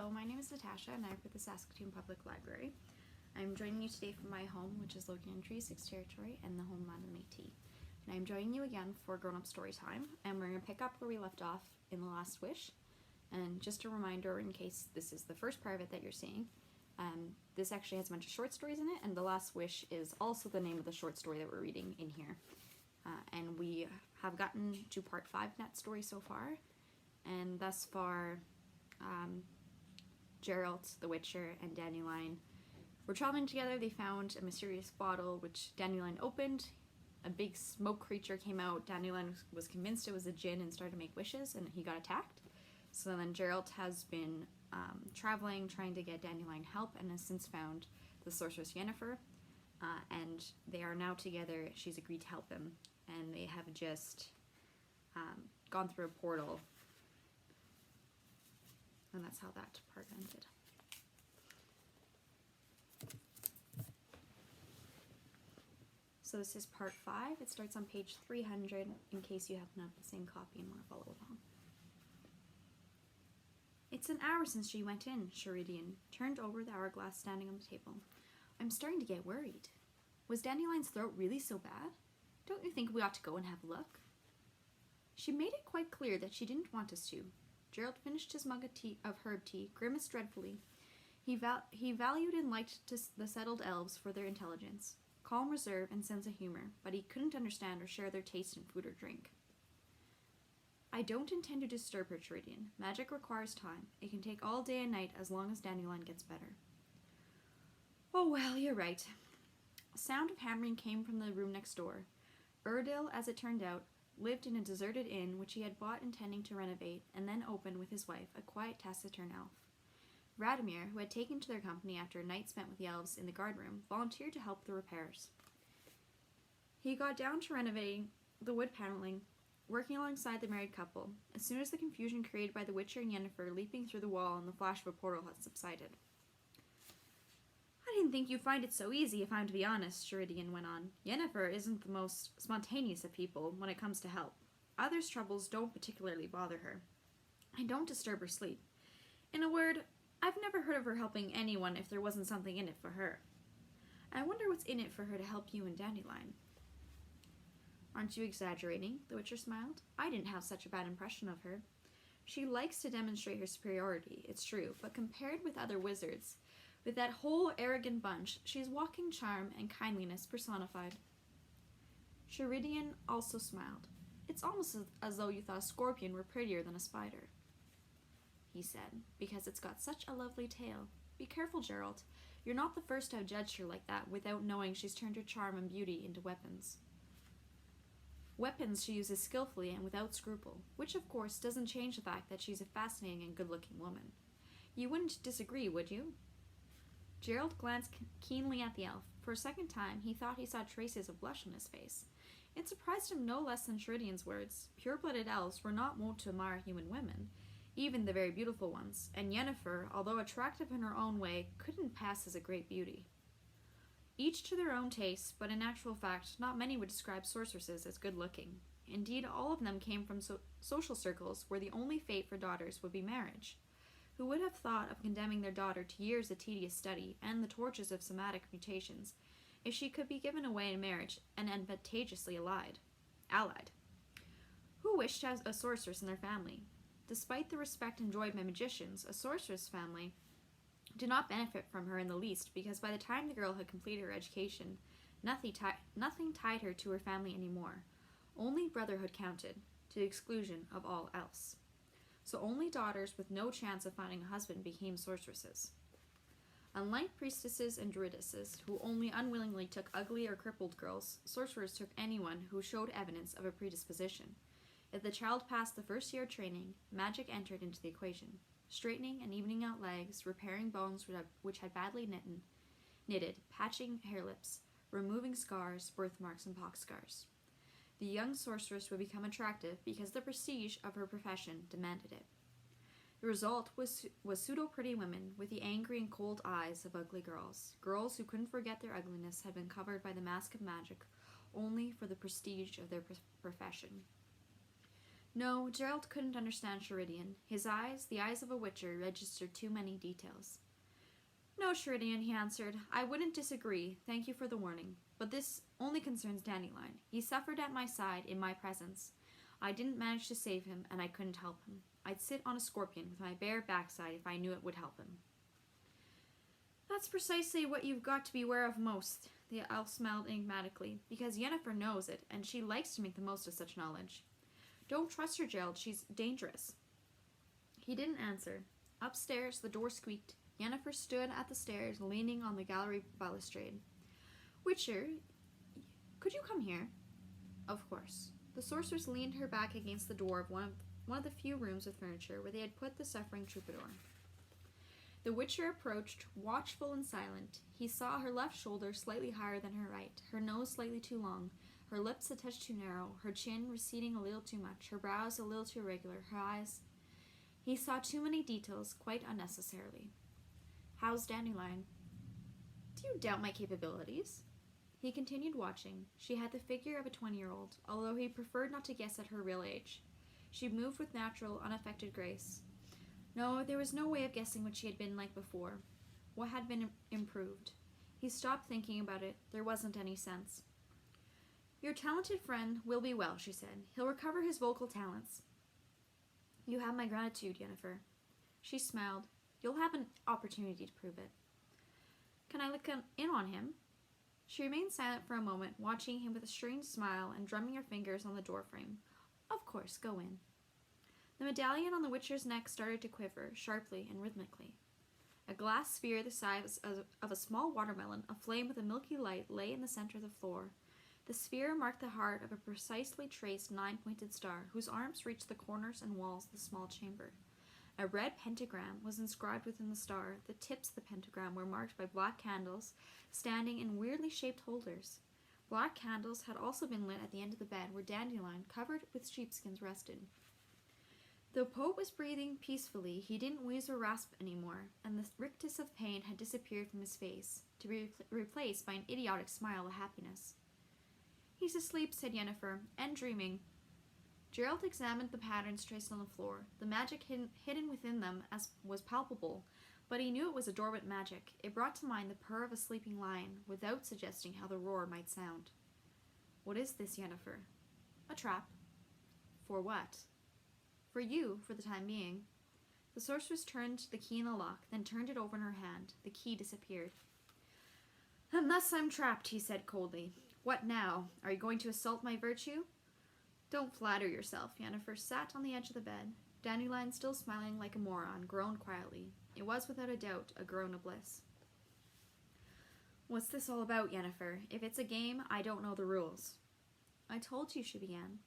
So my name is Natasha and I work at the Saskatoon Public Library. I'm joining you today from my home, which is located in Treaty 6 territory and the homeland of Métis. And I'm joining you again for grown-up story time, and we're going to pick up where we left off in The Last Wish. And just a reminder, in case this is the first part of it that you're seeing, this actually has a bunch of short stories in it, and The Last Wish is also the name of the short story that we're reading in here. And we have gotten to part 5 in that story so far, and thus far, Geralt, the Witcher, and Dandelion were traveling together. They found a mysterious bottle, which Dandelion opened. A big smoke creature came out. Dandelion was convinced it was a djinn and started to make wishes, and he got attacked. So then Geralt has been traveling, trying to get Dandelion help, and has since found the sorceress Yennefer, and they are now together. She's agreed to help him, and they have just gone through a portal, and that's how that part ended. So this is part 5. It starts on page 300 in case you happen to have the same copy and want to follow along. It's an hour since she went in, Sheridan turned over the hourglass standing on the table. I'm starting to get worried. Was Dandelion's throat really so bad? Don't you think we ought to go and have a look? She made it quite clear that she didn't want us to. Gerald finished his mug of herb tea, grimaced dreadfully. He valued and liked the settled elves for their intelligence, calm reserve, and sense of humor, but he couldn't understand or share their taste in food or drink. I don't intend to disturb her, Sheridan. Magic requires time. It can take all day and night as long as Dandelion gets better. Oh well, you're right. A sound of hammering came from the room next door. Erdil, as it turned out, lived in a deserted inn which he had bought intending to renovate and then open with his wife, a quiet, taciturn elf. Radomir, who had taken to their company after a night spent with the elves in the guardroom, volunteered to help the repairs. He got down to renovating the wood paneling, working alongside the married couple, as soon as the confusion created by the Witcher and Yennefer leaping through the wall and the flash of a portal had subsided. I didn't think you'd find it so easy, if I'm to be honest, Sheridan went on. Yennefer isn't the most spontaneous of people when it comes to help. Others' troubles don't particularly bother her. I don't disturb her sleep. In a word, I've never heard of her helping anyone if there wasn't something in it for her. I wonder what's in it for her to help you and Dandelion. Aren't you exaggerating? The Witcher smiled. I didn't have such a bad impression of her. She likes to demonstrate her superiority, it's true, but compared with other wizards, with that whole arrogant bunch, she's walking charm and kindliness personified. Sheridan also smiled. It's almost as though you thought a scorpion were prettier than a spider, he said, because it's got such a lovely tail. Be careful, Geralt. You're not the first to have judged her like that without knowing she's turned her charm and beauty into weapons. Weapons she uses skillfully and without scruple, which of course doesn't change the fact that she's a fascinating and good-looking woman. You wouldn't disagree, would you? Gerald glanced keenly at the elf. For a second time, he thought he saw traces of blush on his face. It surprised him no less than Sheridan's words. Pure-blooded elves were not wont to admire human women, even the very beautiful ones, and Yennefer, although attractive in her own way, couldn't pass as a great beauty. Each to their own tastes, but in actual fact, not many would describe sorceresses as good-looking. Indeed, all of them came from social circles where the only fate for daughters would be marriage. Who would have thought of condemning their daughter to years of tedious study and the tortures of somatic mutations if she could be given away in marriage and advantageously allied? Who wished to have a sorceress in their family? Despite the respect enjoyed by magicians, a sorceress family did not benefit from her in the least, because by the time the girl had completed her education, nothing tied her to her family anymore. Only brotherhood counted, to the exclusion of all else. So only daughters with no chance of finding a husband became sorceresses. Unlike priestesses and druidesses, who only unwillingly took ugly or crippled girls, sorcerers took anyone who showed evidence of a predisposition. If the child passed the first year of training, magic entered into the equation, straightening and evening out legs, repairing bones which had badly knitted, patching hair lips, removing scars, birthmarks, and pox scars. The young sorceress would become attractive because the prestige of her profession demanded it. The result was pseudo-pretty women with the angry and cold eyes of ugly girls. Girls who couldn't forget their ugliness had been covered by the mask of magic only for the prestige of their profession. No, Gerald couldn't understand Sheridan. His eyes, the eyes of a witcher, registered too many details. No, Sheridan, he answered. I wouldn't disagree. Thank you for the warning. But this only concerns Dandelion. He suffered at my side in my presence. I didn't manage to save him, and I couldn't help him. I'd sit on a scorpion with my bare backside if I knew it would help him. That's precisely what you've got to beware of most, the elf smiled enigmatically, because Yennefer knows it, and she likes to make the most of such knowledge. Don't trust her, Gerald. She's dangerous. He didn't answer. Upstairs, the door squeaked. Yennefer stood at the stairs, leaning on the gallery balustrade. Witcher, could you come here? Of course. The sorceress leaned her back against the door of one of the few rooms with furniture where they had put the suffering troubadour. The Witcher approached, watchful and silent. He saw her left shoulder slightly higher than her right, her nose slightly too long, her lips a touch too narrow, her chin receding a little too much, her brows a little too irregular, her eyes. He saw too many details, quite unnecessarily. How's Dandelion? Do you doubt my capabilities? He continued watching. She had the figure of a 20-year-old, although he preferred not to guess at her real age. She moved with natural, unaffected grace. No, there was no way of guessing what she had been like before. What had been improved? He stopped thinking about it. There wasn't any sense. Your talented friend will be well, she said. He'll recover his vocal talents. You have my gratitude, Yennefer. She smiled. You'll have an opportunity to prove it. Can I look in on him? She remained silent for a moment, watching him with a strange smile and drumming her fingers on the doorframe. Of course, go in. The medallion on the Witcher's neck started to quiver, sharply and rhythmically. A glass sphere the size of a small watermelon, aflame with a milky light, lay in the center of the floor. The sphere marked the heart of a precisely traced 9-pointed star, whose arms reached the corners and walls of the small chamber. A red pentagram was inscribed within the star. The tips of the pentagram were marked by black candles, standing in weirdly shaped holders. Black candles had also been lit at the end of the bed where Dandelion, covered with sheepskins, rested. Though Pope was breathing peacefully, he didn't wheeze or rasp anymore, and the rictus of pain had disappeared from his face, to be replaced by an idiotic smile of happiness. He's asleep, said Yennefer, and dreaming. Gerald examined the patterns traced on the floor. The magic hidden within them was palpable, but he knew it was a dormant magic. It brought to mind the purr of a sleeping lion, without suggesting how the roar might sound. What is this, Yennefer? A trap. For what? For you, for the time being. The sorceress turned the key in the lock, then turned it over in her hand. The key disappeared. And thus I'm trapped, he said coldly. What now? Are you going to assault my virtue? Don't flatter yourself. Yennefer sat on the edge of the bed. Dandelion, still smiling like a moron, groaned quietly. It was without a doubt a groan of bliss. What's this all about, Yennefer? If it's a game, I don't know the rules. I told you, she began,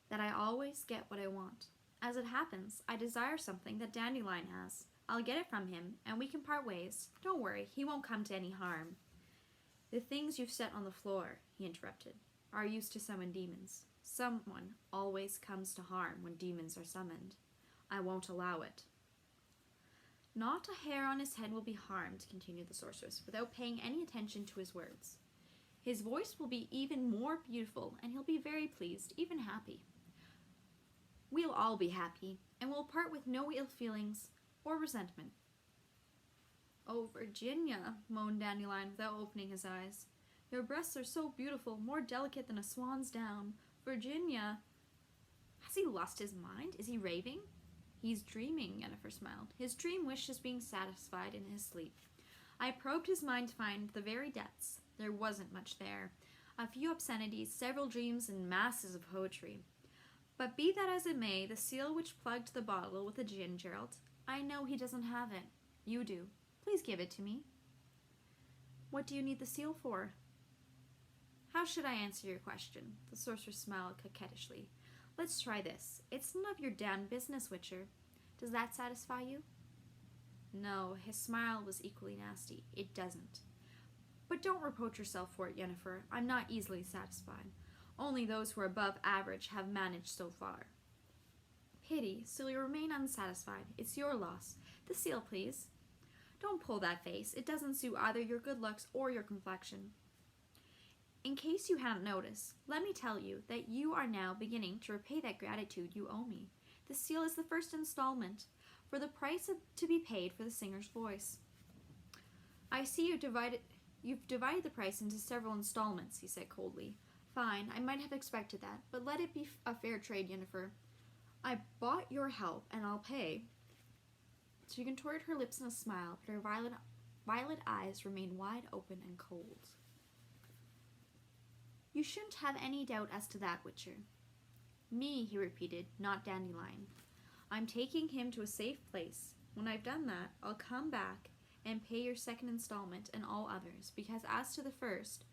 that I always get what I want. As it happens, I desire something that Dandelion has. I'll get it from him, and we can part ways. Don't worry, he won't come to any harm. The things you've set on the floor, he interrupted, are used to summon demons. Someone always comes to harm when demons are summoned. I won't allow it. Not a hair on his head will be harmed, continued the sorceress, without paying any attention to his words. His voice will be even more beautiful, and he'll be very pleased, even happy. We'll all be happy, and we'll part with no ill feelings or resentment. Oh, Virginia, moaned Dandelion without opening his eyes. Your breasts are so beautiful, more delicate than a swan's down. Virginia! Has he lost his mind? Is he raving? He's dreaming, Yennefer smiled. His dream wish is being satisfied in his sleep. I probed his mind to find the very depths. There wasn't much there. A few obscenities, several dreams, and masses of poetry. But be that as it may, the seal which plugged the bottle with the gin, Gerald, I know he doesn't have it. You do. Please give it to me. What do you need the seal for? How should I answer your question? The sorceress smiled coquettishly. Let's try this. It's none of your damned business, Witcher. Does that satisfy you? No, his smile was equally nasty. It doesn't. But don't reproach yourself for it, Yennefer. I'm not easily satisfied. Only those who are above average have managed so far. Pity, still you remain unsatisfied. It's your loss. The seal, please. Don't pull that face. It doesn't suit either your good looks or your complexion. In case you hadn't noticed, let me tell you that you are now beginning to repay that gratitude you owe me. The seal is the first installment for the price to be paid for the singer's voice. I see you've divided the price into several installments, he said coldly. Fine, I might have expected that, but let it be a fair trade, Yennefer. I bought your help, and I'll pay. She contorted her lips in a smile, but her violet eyes remained wide open and cold. You shouldn't have any doubt as to that, Witcher. Me, he repeated, not Dandelion. I'm taking him to a safe place. When I've done that, I'll come back and pay your second installment and all others, because as to the first,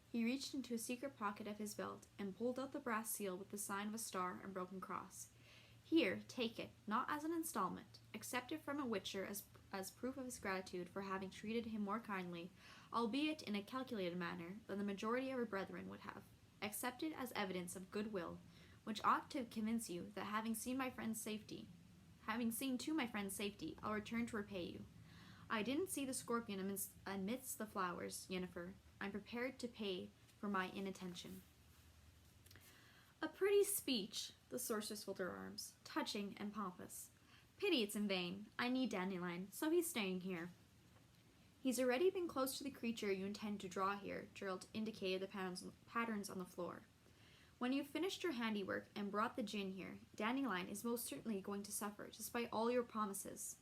he reached into a secret pocket of his belt and pulled out the brass seal with the sign of a star and broken cross. Here, take it, not as an installment. Accept it from a Witcher as proof of his gratitude for having treated him more kindly, albeit in a calculated manner, than the majority of her brethren would have. Accept it as evidence of goodwill, which ought to convince you that having seen to my friend's safety, I'll return to repay you. I didn't see the scorpion amidst the flowers, Yennefer. I'm prepared to pay for my inattention. A pretty speech, the sorceress folded her arms, touching and pompous. Pity it's in vain. I need Dandelion, so he's staying here. He's already been close to the creature you intend to draw here, Gerald indicated the patterns on the floor. When you've finished your handiwork and brought the djinn here, Dandelion is most certainly going to suffer, despite all your promises.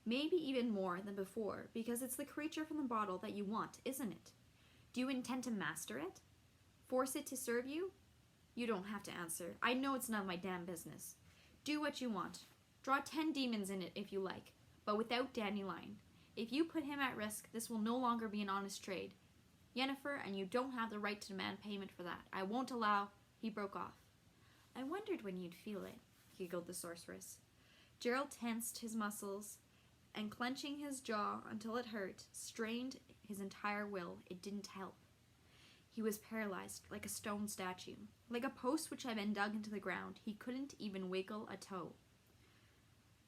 Maybe even more than before, because it's the creature from the bottle that you want, isn't it? Do you intend to master it? Force it to serve you? You don't have to answer. I know it's none of my damn business. Do what you want. Draw 10 demons in it if you like, but without Dandelion. If you put him at risk, this will no longer be an honest trade. Yennefer, and you don't have the right to demand payment for that. I won't allow... He broke off. I wondered when you'd feel it, giggled the sorceress. Gerald tensed his muscles, and clenching his jaw until it hurt, strained his entire will. It didn't help. He was paralyzed, like a stone statue. Like a post which had been dug into the ground, he couldn't even wiggle a toe.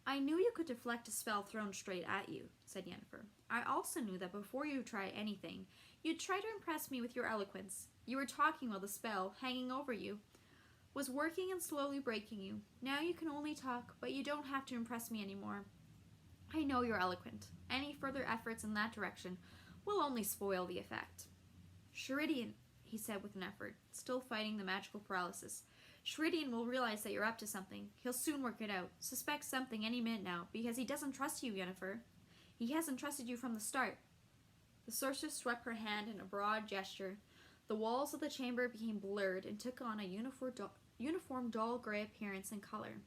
I knew you could deflect a spell thrown straight at you, said Yennefer. I also knew that before you try anything, you'd try to impress me with your eloquence. You were talking while the spell, hanging over you, was working and slowly breaking you. Now you can only talk, but you don't have to impress me anymore. I know you're eloquent. Any further efforts in that direction will only spoil the effect. Sheridian, he said with an effort, still fighting the magical paralysis. Sheridian will realize that you're up to something. He'll soon work it out. Suspect something any minute now, because he doesn't trust you, Yennefer. He hasn't trusted you from the start. The sorceress swept her hand in a broad gesture. The walls of the chamber became blurred and took on a uniform dull gray appearance and color.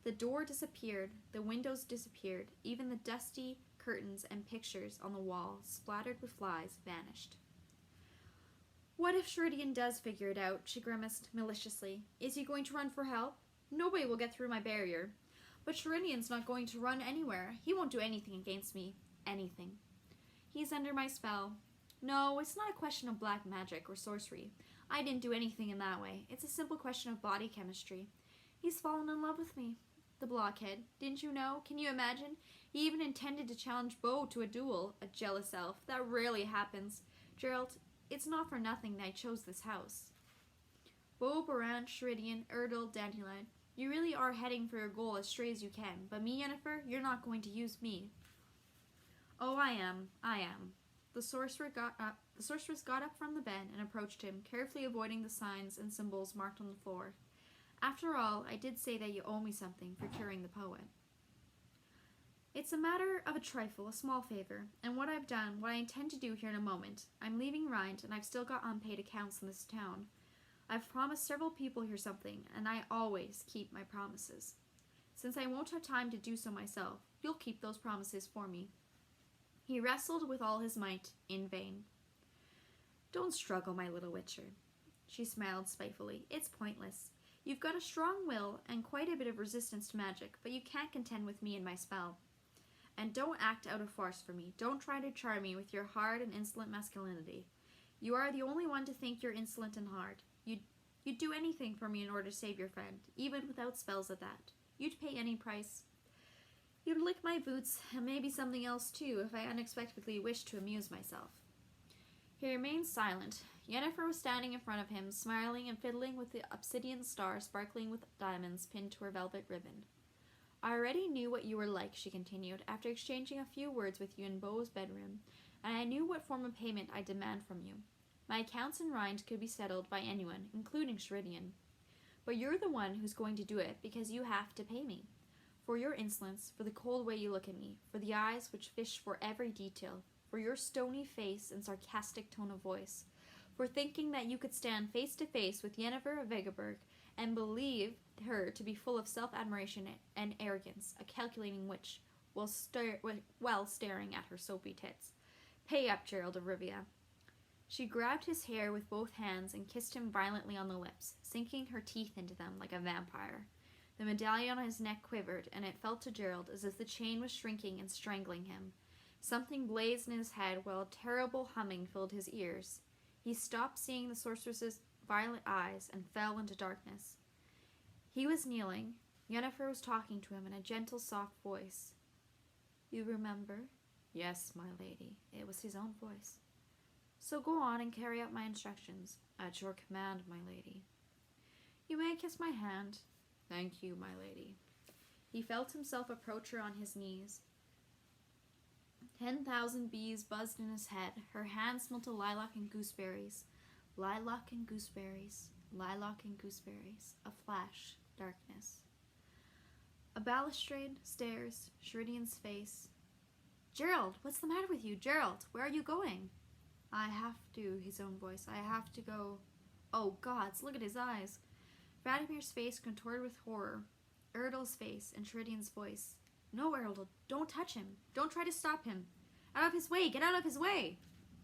The door disappeared, the windows disappeared, even the dusty curtains and pictures on the wall, splattered with flies, vanished. What if Sheridian does figure it out? She grimaced maliciously. Is he going to run for help? Nobody will get through my barrier. But Sheridian's not going to run anywhere. He won't do anything against me. Anything. He's under my spell. No, it's not a question of black magic or sorcery. I didn't do anything in that way. It's a simple question of body chemistry. He's fallen in love with me. The blockhead. Didn't you know? Can you imagine? He even intended to challenge Beau to a duel. A jealous elf. That rarely happens. Gerald, it's not for nothing that I chose this house. Beau, Baran, Sheridian, Erdal, Dandelion, you really are heading for your goal as straight as you can. But me, Yennefer, you're not going to use me. Oh, I am. The sorceress got up from the bed and approached him, carefully avoiding the signs and symbols marked on the floor. After all, I did say that you owe me something for curing the poet. It's a matter of a trifle, a small favor, and what I've done, what I intend to do here in a moment. I'm leaving Rind, and I've still got unpaid accounts in this town. I've promised several people here something, and I always keep my promises. Since I won't have time to do so myself, you'll keep those promises for me. He wrestled with all his might, in vain. Don't struggle, my little Witcher. She smiled spitefully. It's pointless. You've got a strong will and quite a bit of resistance to magic, but you can't contend with me and my spell. And don't act out of farce for me. Don't try to charm me with your hard and insolent masculinity. You are the only one to think you're insolent and hard. You'd do anything for me in order to save your friend, even without spells at that. You'd pay any price. You'd lick my boots, and maybe something else too, if I unexpectedly wished to amuse myself. He remained silent. Yennefer was standing in front of him, smiling and fiddling with the obsidian star sparkling with diamonds pinned to her velvet ribbon. I already knew what you were like, she continued, after exchanging a few words with you in Beau's bedroom, and I knew what form of payment I'd demand from you. My accounts in Rind could be settled by anyone, including Sheridan. But you're the one who's going to do it because you have to pay me. For your insolence, for the cold way you look at me, for the eyes which fish for every detail, for your stony face and sarcastic tone of voice, for thinking that you could stand face to face with Yennefer of Vegaberg and believe her to be full of self-admiration and arrogance, a calculating witch, while staring at her soapy tits. Pay up, Gerald of Rivia. She grabbed his hair with both hands and kissed him violently on the lips, sinking her teeth into them like a vampire. The medallion on his neck quivered, and it felt to Gerald as if the chain was shrinking and strangling him. Something blazed in his head while a terrible humming filled his ears. He stopped seeing the sorceress's violet eyes and fell into darkness. He was kneeling. Yennefer was talking to him in a gentle, soft voice. You remember? Yes, my lady. It was his own voice. So go on and carry out my instructions. At your command, my lady. You may kiss my hand. Thank you, my lady. He felt himself approach her on his knees. 10,000 bees buzzed in his head. Her hand smelt of lilac and gooseberries. Lilac and gooseberries. Lilac and gooseberries. A flash. Darkness. A balustrade. Stairs. Sheridan's face. Gerald, what's the matter with you? Gerald, where are you going? I have to, his own voice. I have to go. Oh, gods, look at his eyes. Vadimir's face contorted with horror. Erdel's face and Sheridan's voice. No, Erdel, don't touch him. Don't try to stop him. Out of his way, get out of his way.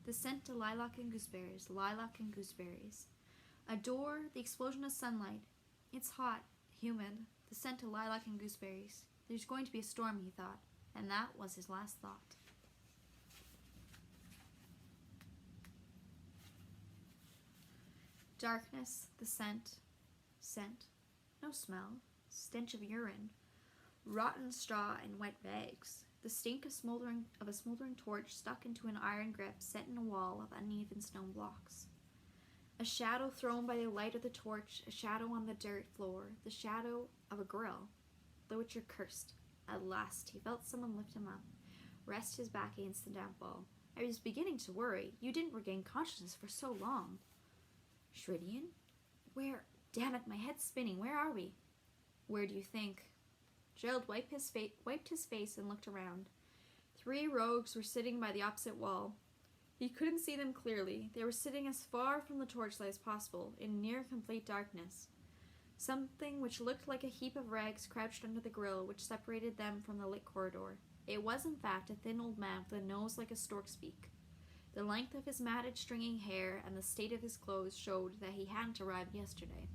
The scent of lilac and gooseberries, lilac and gooseberries. A door, the explosion of sunlight. It's hot, humid, the scent of lilac and gooseberries. There's going to be a storm, he thought, and that was his last thought. Darkness, the scent, no smell, stench of urine, rotten straw and wet rags, the stink of a smoldering torch stuck into an iron grip set in a wall of uneven stone blocks. A shadow thrown by the light of the torch, a shadow on the dirt floor, the shadow of a girl. The Witcher cursed. At last he felt someone lift him up, rest his back against the damp wall. I was beginning to worry. You didn't regain consciousness for so long. Sheridan? Where? Damn it, my head's spinning. Where are we? Where do you think? Gerald wiped his face and looked around. 3 rogues were sitting by the opposite wall. He couldn't see them clearly. They were sitting as far from the torchlight as possible, in near complete darkness. Something which looked like a heap of rags crouched under the grille which separated them from the lit corridor. It was, in fact, a thin old man with a nose like a stork's beak. The length of his matted, stringy hair and the state of his clothes showed that he hadn't arrived yesterday.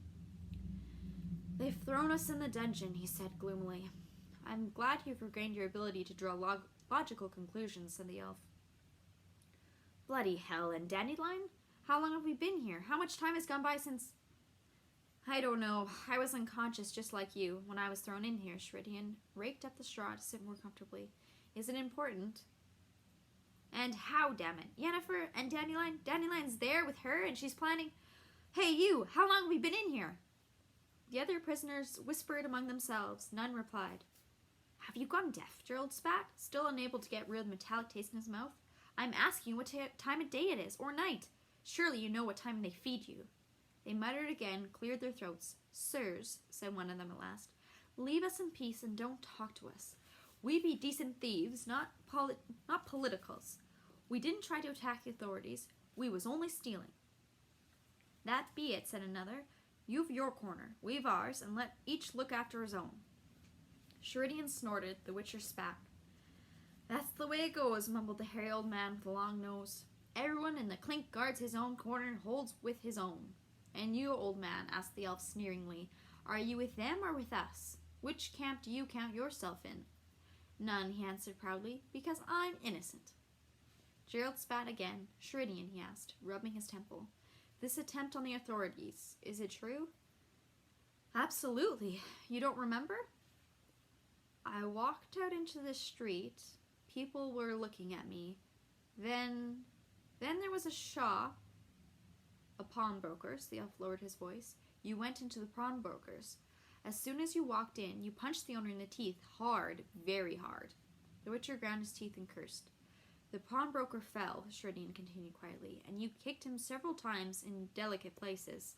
They've thrown us in the dungeon, he said gloomily. I'm glad you've regained your ability to draw logical conclusions, said the elf. Bloody hell, and Dandelion? How long have we been here? How much time has gone by since... I don't know. I was unconscious just like you when I was thrown in here, Sheridan raked up the straw to sit more comfortably. Is it important? And how, damn it? Yennefer and Dandelion? Dandelion's there with her and she's planning... Hey, you! How long have we been in here? The other prisoners whispered among themselves. None replied. Have you gone deaf? Gerald spat, still unable to get rid of the metallic taste in his mouth. I'm asking you what time of day it is, or night. Surely you know what time they feed you. They muttered again, cleared their throats. Sirs, said one of them at last, leave us in peace and don't talk to us. We be decent thieves, not politicals. We didn't try to attack the authorities. We was only stealing. That be it, said another. You've your corner, we've ours, and let each look after his own. Sheridan snorted, the Witcher spat. That's the way it goes, mumbled the hairy old man with a long nose. Everyone in the clink guards his own corner and holds with his own. And you, old man, asked the elf sneeringly, are you with them or with us? Which camp do you count yourself in? None, he answered proudly, because I'm innocent. Gerald spat again. Sheridan, he asked, rubbing his temple. This attempt on the authorities, is it true? Absolutely. You don't remember? I walked out into the street. People were looking at me. Then Then there was a pawnbroker's. The elf lowered his voice. You went into the pawnbroker's. As soon as you walked in, you punched the owner in the teeth hard, very hard. The Witcher ground his teeth and cursed. The pawnbroker fell, Sheridan continued quietly, and you kicked him several times in delicate places.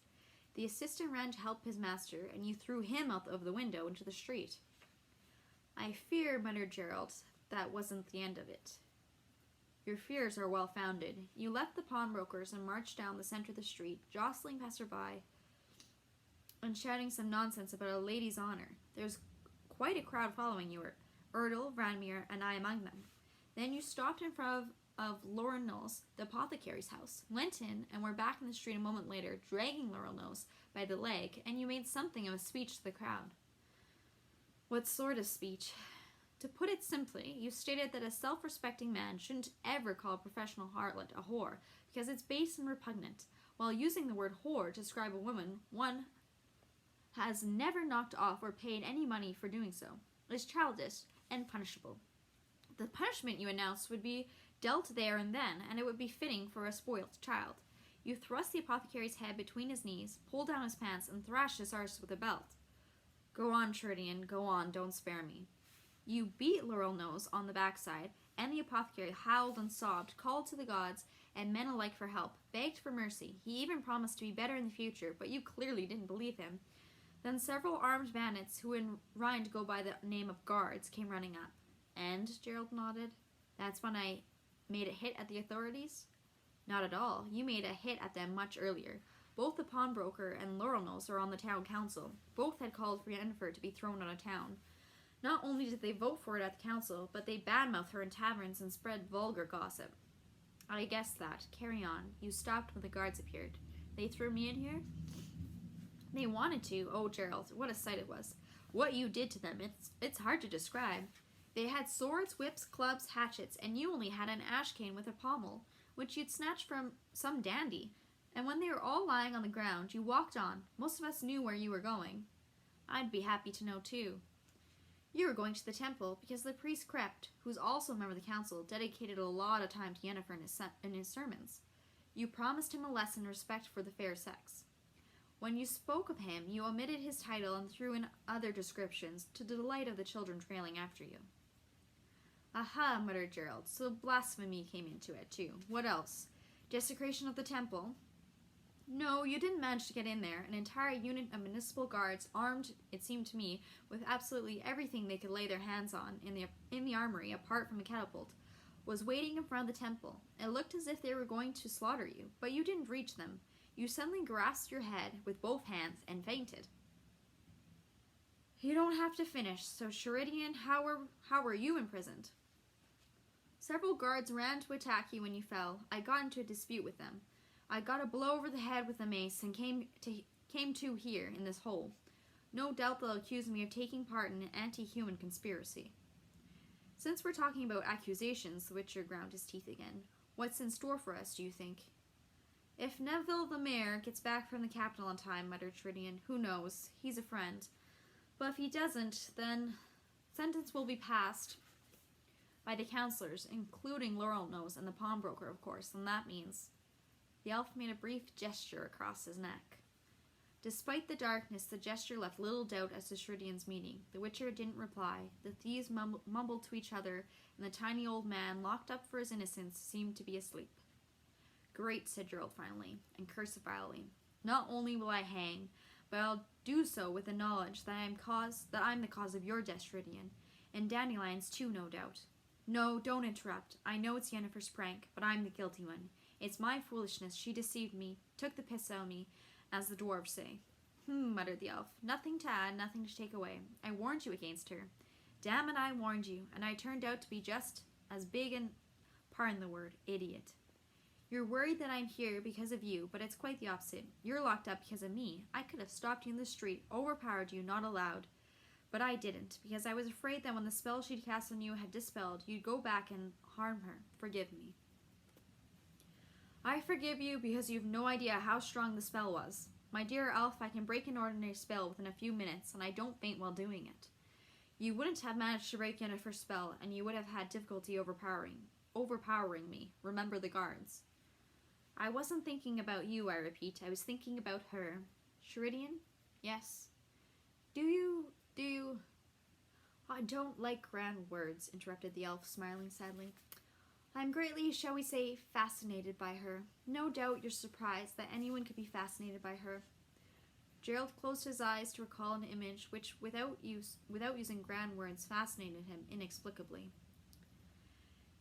The assistant ran to help his master, and you threw him out of the window into the street. I fear, muttered Gerald, that wasn't the end of it. Your fears are well founded. You left the pawnbrokers and marched down the center of the street, jostling passerby and shouting some nonsense about a lady's honor. There's quite a crowd following you, Erdl, Ranmir, and I among them. Then you stopped in front of Laurelnose, the apothecary's house, went in, and were back in the street a moment later, dragging Laurelnose by the leg, and you made something of a speech to the crowd. What sort of speech? To put it simply, you stated that a self-respecting man shouldn't ever call a professional harlot a whore, because it's base and repugnant. While using the word whore to describe a woman one has never knocked off or paid any money for doing so, is childish and punishable. The punishment you announced would be dealt there and then, and it would be fitting for a spoilt child. You thrust the apothecary's head between his knees, pulled down his pants, and thrashed his arse with a belt. Go on, Sheridan, go on, don't spare me. You beat Laurelnose on the backside, and the apothecary howled and sobbed, called to the gods and men alike for help, begged for mercy. He even promised to be better in the future, but you clearly didn't believe him. Then several armed bandits, who in Rhine go by the name of guards, came running up. And, Gerald nodded, that's when I made a hit at the authorities? Not at all. You made a hit at them much earlier. Both the pawnbroker and Laurelnose are on the town council. Both had called for Yennefer to be thrown out of town. Not only did they vote for it at the council, but they badmouthed her in taverns and spread vulgar gossip. I guessed that. Carry on. You stopped when the guards appeared. They threw me in here? They wanted to. Oh, Gerald, what a sight it was. What you did to them, it's hard to describe. They had swords, whips, clubs, hatchets, and you only had an ash cane with a pommel, which you'd snatched from some dandy. And when they were all lying on the ground, you walked on. Most of us knew where you were going. I'd be happy to know, too. You were going to the temple, because the priest Krept, who's also a member of the council, dedicated a lot of time to Yennefer in his sermons. You promised him a lesson in respect for the fair sex. When you spoke of him, you omitted his title and threw in other descriptions, to the delight of the children trailing after you. Aha, muttered Gerald, so blasphemy came into it, too. What else? Desecration of the temple? No, you didn't manage to get in there. An entire unit of municipal guards, armed, it seemed to me, with absolutely everything they could lay their hands on in the armory, apart from a catapult, was waiting in front of the temple. It looked as if they were going to slaughter you, but you didn't reach them. You suddenly grasped your head with both hands and fainted. You don't have to finish, so Sheridan, how were you imprisoned? Several guards ran to attack you when you fell. I got into a dispute with them. I got a blow over the head with a mace and came to here, in this hole. No doubt they'll accuse me of taking part in an anti-human conspiracy. Since we're talking about accusations, the Witcher ground his teeth again. What's in store for us, do you think? If Neville the mayor gets back from the capital on time, muttered Sheridan, who knows? He's a friend. But if he doesn't, then sentence will be passed by the councillors, including Laurelnose and the pawnbroker, of course, and that means... The elf made a brief gesture across his neck. Despite the darkness, the gesture left little doubt as to Sheridan's meaning. The Witcher didn't reply. The thieves mumbled to each other, and the tiny old man, locked up for his innocence, seemed to be asleep. Great, said Gerald finally, and cursed vilely. Not only will I hang, but I'll do so with the knowledge that I'm the cause of your death, Sheridan, and Dandelion's too, no doubt. No, don't interrupt. I know it's Yennefer's prank, but I'm the guilty one. It's my foolishness. She deceived me, took the piss out of me, as the dwarves say. Muttered the elf. Nothing to add, nothing to take away. I warned you against her. Damn it, I warned you, and I turned out to be just as big an, pardon the word, idiot. You're worried that I'm here because of you, but it's quite the opposite. You're locked up because of me. I could have stopped you in the street, overpowered you, not allowed. But I didn't, because I was afraid that when the spell she'd cast on you had dispelled, you'd go back and harm her. Forgive me. I forgive you because you've no idea how strong the spell was. My dear elf, I can break an ordinary spell within a few minutes, and I don't faint while doing it. You wouldn't have managed to break Yennefer's spell, and you would have had difficulty overpowering me. Remember the guards. I wasn't thinking about you, I repeat. I was thinking about her. Sheridan? Yes. Do you... I don't like grand words, interrupted the elf, smiling sadly. I'm greatly, shall we say, fascinated by her. No doubt you're surprised that anyone could be fascinated by her. Gerald closed his eyes to recall an image which, without using grand words, fascinated him inexplicably.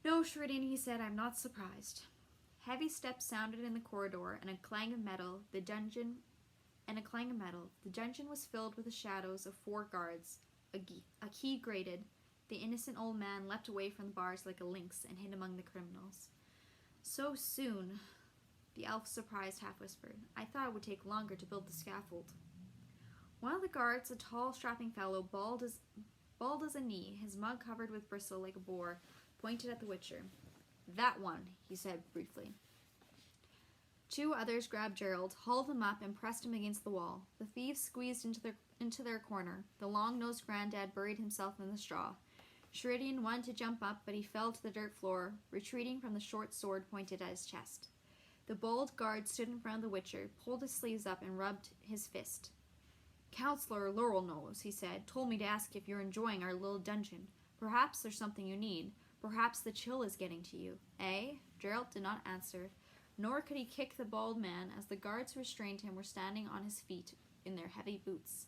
No, Sheridan, he said, I'm not surprised. Heavy steps sounded in the corridor, and a clang of metal. The dungeon was filled with the shadows of 4 guards. A key grated. The innocent old man leapt away from the bars like a lynx and hid among the criminals. So soon, the elf, surprised, half whispered. I thought it would take longer to build the scaffold. One of the guards, a tall, strapping fellow, bald as a knee, his mug covered with bristle like a boar, pointed at the Witcher. That one, he said briefly. 2 others grabbed Gerald, hauled him up, and pressed him against the wall. The thieves squeezed into their corner. The long-nosed granddad buried himself in the straw. Sheridan wanted to jump up, but he fell to the dirt floor, retreating from the short sword pointed at his chest. The bald guard stood in front of the Witcher, pulled his sleeves up, and rubbed his fist. Counselor Laurelnose, he said, told me to ask if you're enjoying our little dungeon. Perhaps there's something you need. Perhaps the chill is getting to you. Eh? Gerald did not answer, nor could he kick the bald man, as the guards who restrained him were standing on his feet in their heavy boots.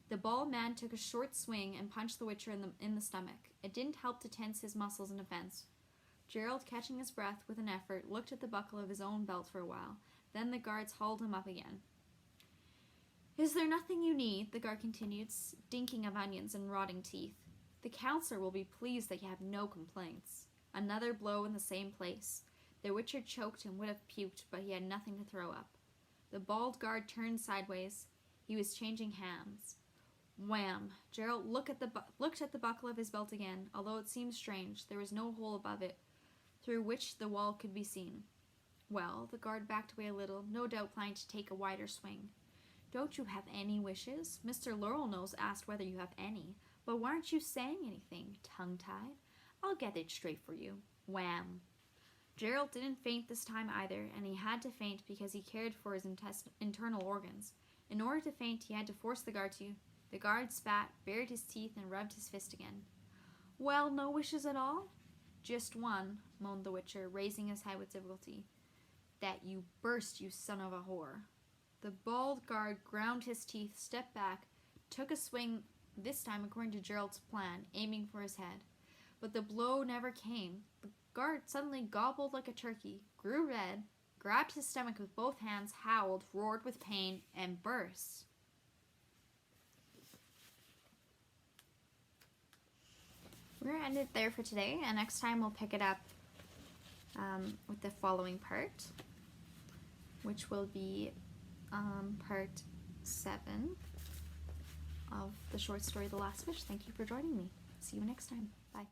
The bald man took a short swing and punched the Witcher in the stomach. It didn't help to tense his muscles in offense. Gerald, catching his breath with an effort, looked at the buckle of his own belt for a while. Then the guards hauled him up again. Is there nothing you need? The guard continued, stinking of onions and rotting teeth. The counselor will be pleased that you have no complaints. Another blow in the same place. The Witcher choked and would have puked, but he had nothing to throw up. The bald guard turned sideways. He was changing hands. Wham! Gerald looked at the buckle of his belt again. Although it seemed strange, there was no hole above it, through which the wall could be seen. Well, the guard backed away a little, no doubt planning to take a wider swing. Don't you have any wishes? Mr. Laurelnose asked whether you have any. But why aren't you saying anything, tongue-tied? I'll get it straight for you. Wham! Gerald didn't faint this time either, and he had to faint because he cared for his internal organs. In order to faint, he had to force the guard to. The guard spat, bared his teeth, and rubbed his fist again. Well, no wishes at all? Just one, moaned the Witcher, raising his head with difficulty. That you burst, you son of a whore. The bald guard ground his teeth, stepped back, took a swing, this time according to Gerald's plan, aiming for his head. But the blow never came. The guard suddenly gobbled like a turkey, grew red, grabbed his stomach with both hands, howled, roared with pain, and burst. We're going to end it there for today, and next time we'll pick it up with the following part, which will be part 7 of the short story The Last Wish. Thank you for joining me. See you next time. Bye.